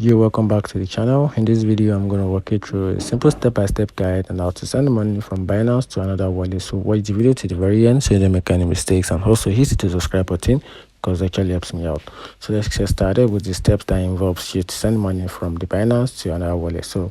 Yo, welcome back to the channel. In this video I'm going to walk you through a simple step-by-step guide on how to send money from Binance to another wallet. So watch the video to the very end so you don't make any mistakes, and also hit the subscribe button because it actually helps me out. So let's get started with the steps that involves you to send money from the Binance to another wallet. So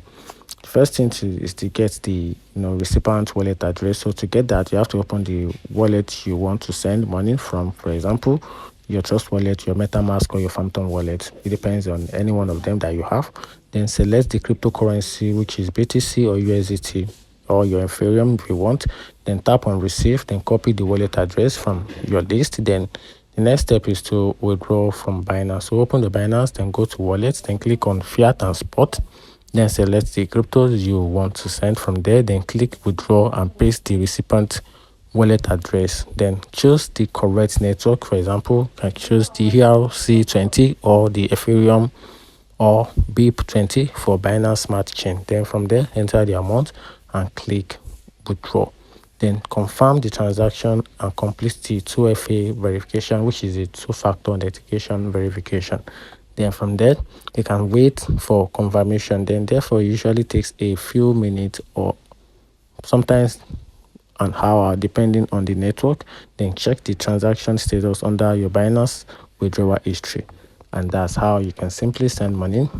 the first thing is to get the recipient wallet address. So to get that, you have to open the wallet you want to send money from. For example, your Trust wallet, your MetaMask, or your Phantom wallet. It depends on any one of them that you have. Then select the cryptocurrency, which is BTC or USDT, or your Ethereum if you want. Then tap on receive, then copy the wallet address from your list. Then the next step is to withdraw from Binance. So open the Binance, then go to wallets, then click on fiat and spot. Then select the cryptos you want to send from there. Then click withdraw and paste the recipient wallet address. Then choose the correct network. For example, I choose the ERC20 or the Ethereum or BIP20 for Binance Smart Chain. Then from there, enter the amount and click withdraw. Then confirm the transaction and complete the 2FA verification, which is a two-factor authentication verification. Then from there, you can wait for confirmation. Then therefore, it usually takes a few minutes or sometimes an hour depending on the network. Then check the transaction status under your Binance withdrawal history, and that's how you can simply send money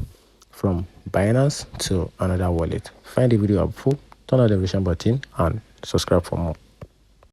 from Binance to another wallet. Find the video helpful, turn on the notification button and subscribe for more.